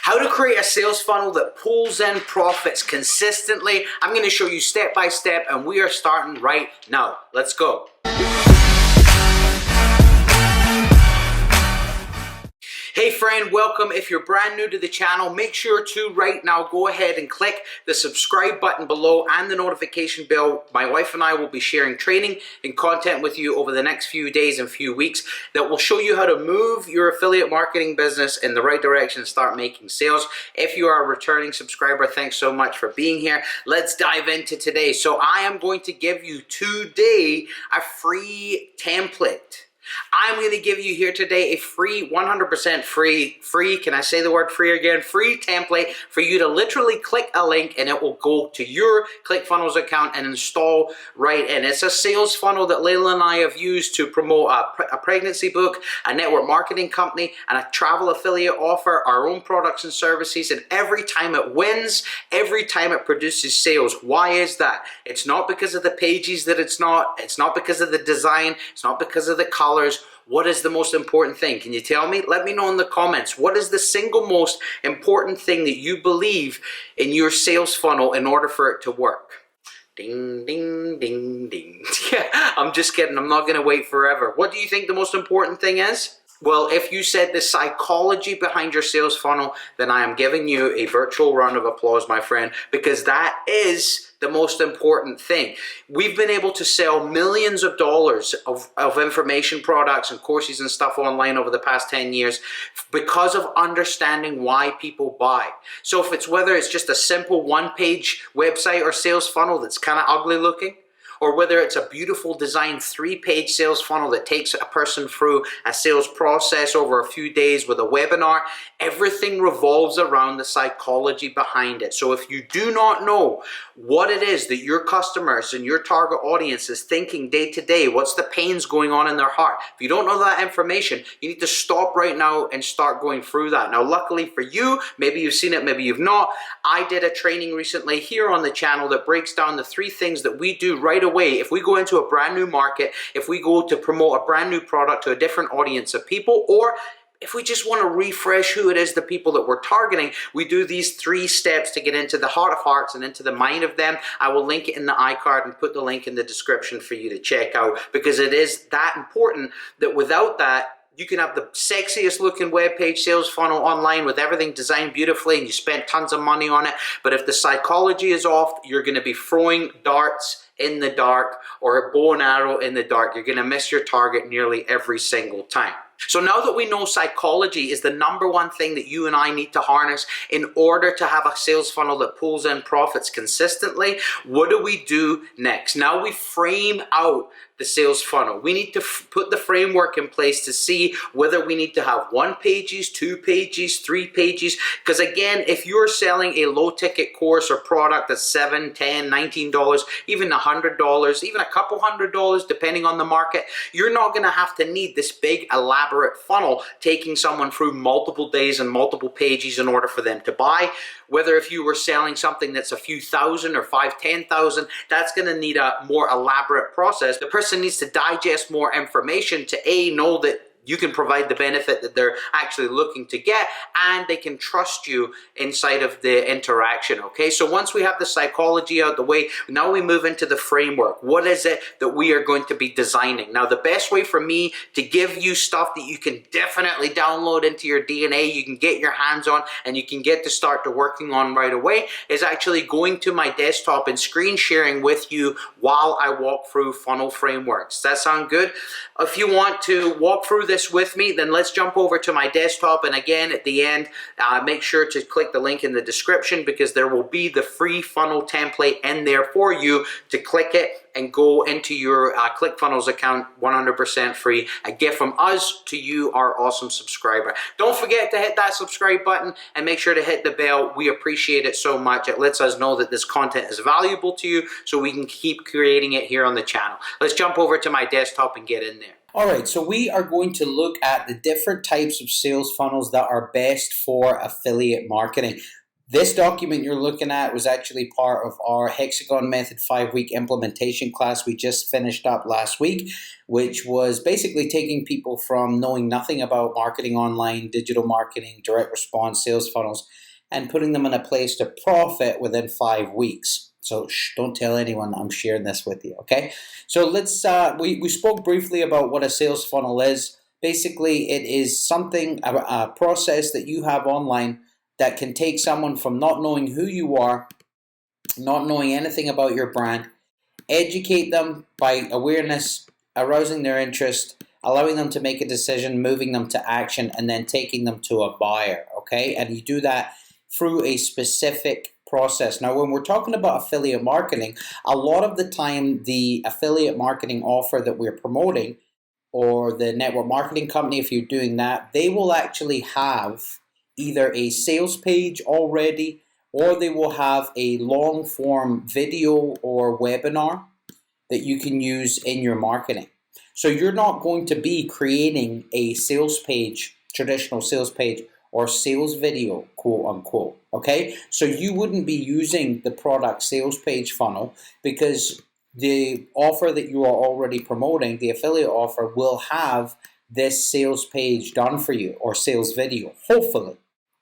How to create a sales funnel that pulls in profits consistently. I'm going to show you step by step, and we are starting right now. Let's go. Hey friend, welcome. If you're brand new to the channel, make sure to right now go ahead and click the subscribe button below and the notification bell. My wife and I will be sharing training and content with you over the next few days and few weeks that will show you how to move your affiliate marketing business in the right direction and start making sales. If you are a returning subscriber, thanks so much for being here. Let's dive into today. So I am going to give you today a free template. I'm going to give you here today a free, 100% free, can I say the word free again? Free template for you to literally click a link and it will go to your ClickFunnels account and install right in. It's a sales funnel that Layla and I have used to promote a pregnancy book, a network marketing company, and a travel affiliate offer, our own products and services, and every time it wins, every time it produces sales. Why is that? It's not because of the pages that it's not because of the design, it's not because of the color. What is the most important thing? Can you tell me? Let me know in the comments. What is the single most important thing that you believe in your sales funnel in order for it to work? Ding, ding, ding, ding. I'm just kidding. I'm not going to wait forever. What do you think the most important thing is? Well, if you said the psychology behind your sales funnel, then I am giving you a virtual round of applause, my friend, because that is the most important thing. We've been able to sell millions of dollars of information products and courses and stuff online over the past 10 years because of understanding why people buy. So if whether it's just a simple one-page website or sales funnel that's kind of ugly looking, or whether it's a beautiful designed 3-page sales funnel that takes a person through a sales process over a few days with a webinar, everything revolves around the psychology behind it. So if you do not know what it is that your customers and your target audience is thinking day to day, what's the pains going on in their heart, if you don't know that information, you need to stop right now and start going through that. Now, luckily for you, maybe you've seen it, maybe you've not, I did a training recently here on the channel that breaks down the 3 things that we do right away. If we go into a brand new market, if we go to promote a brand new product to a different audience of people, or if we just want to refresh who it is, the people that we're targeting, we do these 3 steps to get into the heart of hearts and into the mind of them. I will link it in the iCard and put the link in the description for you to check out, because it is that important that without that, you can have the sexiest looking webpage sales funnel online with everything designed beautifully and you spent tons of money on it. But if the psychology is off, you're going to be throwing darts in the dark or a bow and arrow in the dark. You're going to miss your target nearly every single time. So now that we know psychology is the #1 thing that you and I need to harness in order to have a sales funnel that pulls in profits consistently, what do we do next? Now we frame out the sales funnel. We need to put the framework in place to see whether we need to have 1 pages, 2 pages, 3 pages. Because again, if you're selling a low ticket course or product that's $7, $10, $19, even $100, even a couple $100, depending on the market, you're not going to have to need this big elaborate funnel taking someone through multiple days and multiple pages in order for them to buy. Whether if you were selling something that's a few thousand or 5, 10,000, that's going to need a more elaborate process. The person needs to digest more information to know that you can provide the benefit that they're actually looking to get, and they can trust you inside of the interaction, okay? So once we have the psychology out the way, now we move into the framework. What is it that we are going to be designing? Now, the best way for me to give you stuff that you can definitely download into your DNA, you can get your hands on, and you can get to start to working on right away, is actually going to my desktop and screen sharing with you while I walk through funnel frameworks. Does that sound good? If you want to walk through this with me, then let's jump over to my desktop, and again at the end make sure to click the link in the description, because there will be the free funnel template in there for you to click it and go into your ClickFunnels account 100% free. A gift from us to you, our awesome subscriber. Don't forget to hit that subscribe button and make sure to hit the bell. We appreciate it so much. It lets us know that this content is valuable to you so we can keep creating it here on the channel. Let's jump over to my desktop and get in there. All right, so we are going to look at the different types of sales funnels that are best for affiliate marketing. This document you're looking at was actually part of our Hexagon Method 5-week implementation class we just finished up last week, which was basically taking people from knowing nothing about marketing online, digital marketing, direct response, sales funnels, and putting them in a place to profit within 5 weeks. So don't tell anyone I'm sharing this with you, okay? So let's, we spoke briefly about what a sales funnel is. Basically, it is something, a process that you have online that can take someone from not knowing who you are, not knowing anything about your brand, educate them by awareness, arousing their interest, allowing them to make a decision, moving them to action, and then taking them to a buyer, okay? And you do that through a specific process. Now, when we're talking about affiliate marketing, a lot of the time the affiliate marketing offer that we're promoting, or the network marketing company, if you're doing that, they will actually have either a sales page already, or they will have a long form video or webinar that you can use in your marketing. So you're not going to be creating a sales page, traditional sales page, or sales video, quote unquote, okay? So you wouldn't be using the product sales page funnel, because the offer that you are already promoting, the affiliate offer, will have this sales page done for you, or sales video, hopefully.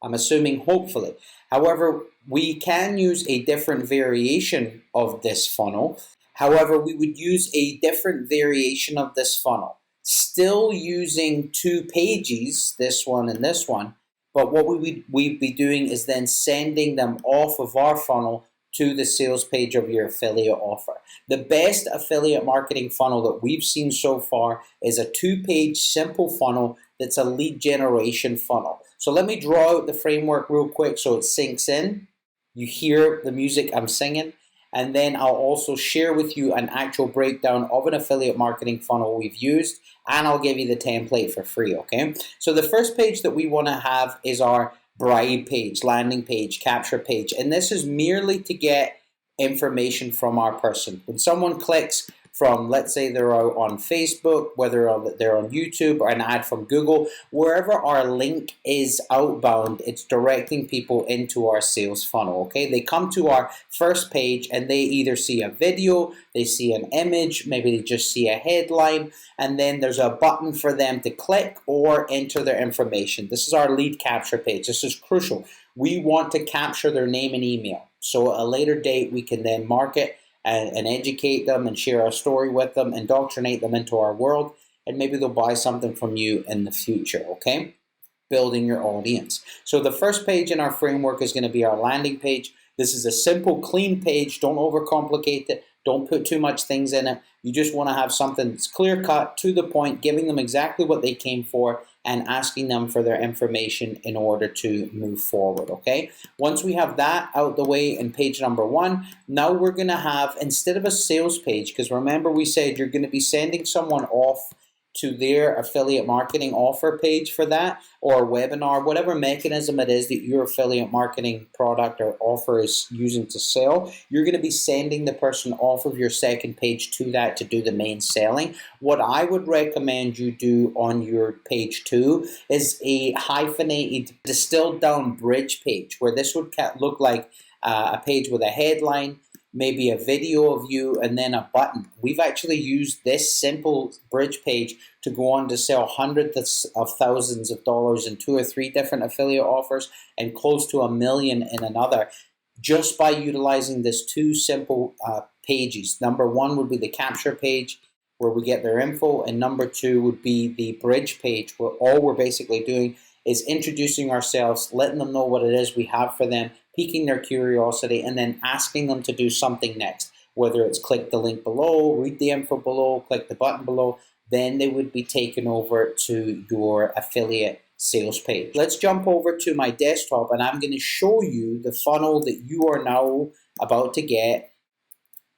I'm assuming hopefully. However, we can use a different variation of this funnel. However, we would use a different variation of this funnel, still using 2 pages, this one and this one, but what we'd be doing is then sending them off of our funnel to the sales page of your affiliate offer. The best affiliate marketing funnel that we've seen so far is a 2-page simple funnel that's a lead generation funnel. So let me draw out the framework real quick so it sinks in. You hear the music I'm singing, and then I'll also share with you an actual breakdown of an affiliate marketing funnel we've used, and I'll give you the template for free, okay? So the first page that we want to have is our bribe page, landing page, capture page, and this is merely to get information from our person. When someone clicks from, let's say they're out on Facebook, whether they're on YouTube, or an ad from Google, wherever our link is outbound, it's directing people into our sales funnel, okay? They come to our first page and they either see a video, they see an image, maybe they just see a headline, and then there's a button for them to click or enter their information. This is our lead capture page. This is crucial. We want to capture their name and email, so at a later date we can then market and educate them and share our story with them, indoctrinate them into our world, and maybe they'll buy something from you in the future, okay? Building your audience. So the first page in our framework is going to be our landing page. This is a simple, clean page. Don't overcomplicate it. Don't put too much things in it. You just want to have something that's clear cut, to the point, giving them exactly what they came for, and asking them for their information in order to move forward, okay? Once we have that out the way in page number 1, now we're going to have, instead of a sales page, because remember we said you're going to be sending someone off to their affiliate marketing offer page for that, or webinar, whatever mechanism it is that your affiliate marketing product or offer is using to sell, you're going to be sending the person off of your second page to that to do the main selling. What I would recommend you do on your page 2 is a hyphenated, distilled down bridge page, where this would look like a page with a headline, maybe a video of you, and then a button. We've actually used this simple bridge page to go on to sell hundreds of thousands of dollars in 2 or 3 different affiliate offers, and close to $1 million in another, just by utilizing this 2 simple pages. Number 1 would be the capture page, where we get their info, and number 2 would be the bridge page, where all we're basically doing is introducing ourselves, letting them know what it is we have for them, piquing their curiosity, and then asking them to do something next, whether it's click the link below, read the info below, click the button below. Then they would be taken over to your affiliate sales page. Let's jump over to my desktop, and I'm going to show you the funnel that you are now about to get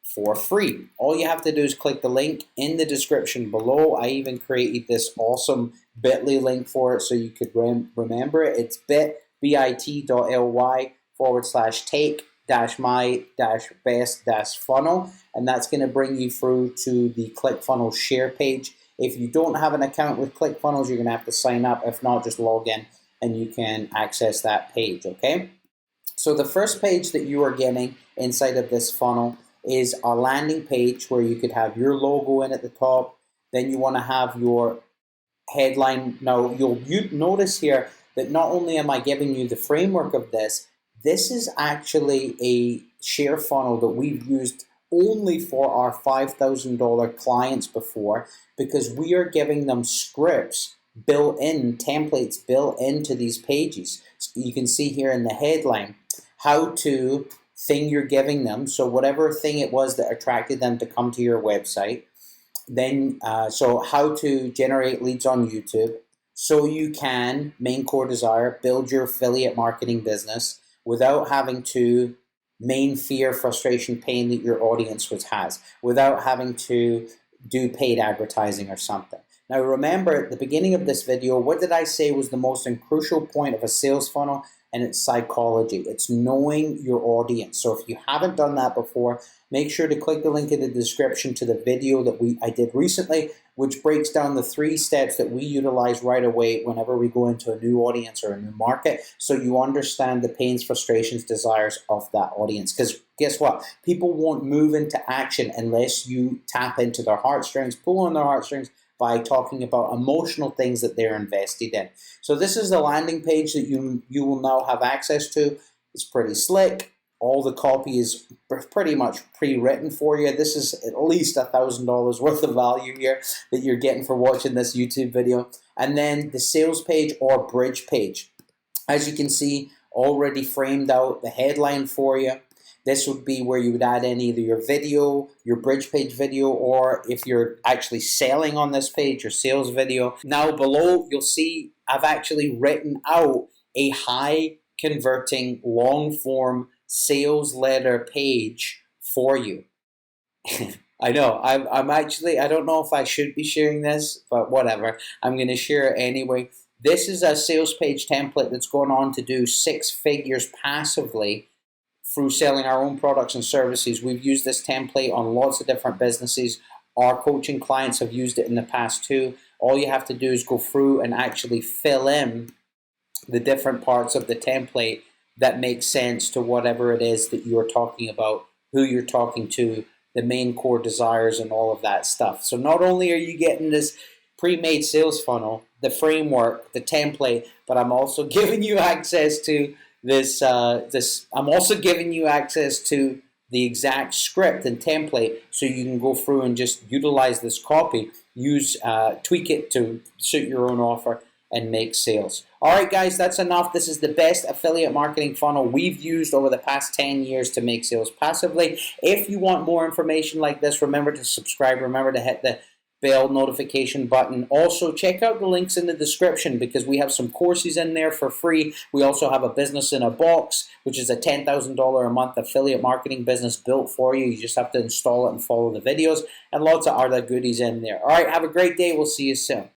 for free. All you have to do is click the link in the description below. I even created this awesome bit.ly link for it so you could remember it. It's bit.ly/take-my-best-funnel, and that's going to bring you through to the ClickFunnels share page. If you don't have an account with ClickFunnels, you're going to have to sign up. If not, just log in and you can access that page, okay? So the first page that you are getting inside of this funnel is a landing page where you could have your logo in at the top. Then you want to have your headline. Now you notice here that not only am I giving you the framework of this, this is actually a share funnel that we've used only for our $5,000 clients before, because we are giving them scripts built in, templates built into these pages. So you can see here in the headline, how to thing you're giving them. So whatever thing it was that attracted them to come to your website. Then, so how to generate leads on YouTube, so you can, main core desire, build your affiliate marketing business without having to main fear, frustration, pain that your audience has, without having to do paid advertising or something. Now remember, at the beginning of this video, what did I say was the most crucial point of a sales funnel? And it's psychology. It's knowing your audience. So if you haven't done that before, make sure to click the link in the description to the video that I did recently, which breaks down the 3 steps that we utilize right away whenever we go into a new audience or a new market, so you understand the pains, frustrations, desires of that audience. Because guess what? People won't move into action unless you tap into their heartstrings, pull on their heartstrings, by talking about emotional things that they're invested in. So this is the landing page that you will now have access to. It's pretty slick. All the copy is pretty much pre-written for you. This is at least $1,000 worth of value here that you're getting for watching this YouTube video. And then the sales page or bridge page. As you can see, already framed out the headline for you. This would be where you would add in either your video, your bridge page video, or if you're actually selling on this page, your sales video. Now below, you'll see I've actually written out a high converting long form sales letter page for you. I know, I'm actually, I don't know if I should be sharing this, but whatever. I'm going to share it anyway. This is a sales page template that's going on to do 6 figures passively through selling our own products and services. We've used this template on lots of different businesses. Our coaching clients have used it in the past too. All you have to do is go through and actually fill in the different parts of the template that make sense to whatever it is that you're talking about, who you're talking to, the main core desires, and all of that stuff. So not only are you getting this pre-made sales funnel, the framework, the template, but I'm also giving you access to I'm also giving you access to the exact script and template, so you can go through and just utilize this copy, tweak it to suit your own offer, and make sales. All right, guys, that's enough. This is the best affiliate marketing funnel we've used over the past 10 years to make sales passively. If you want more information like this, remember to subscribe. Remember to hit the bell notification button. Also, check out the links in the description, because we have some courses in there for free. We also have a business in a box, which is a $10,000 a month affiliate marketing business built for you. You just have to install it and follow the videos, and lots of other goodies in there. All right, have a great day. We'll see you soon.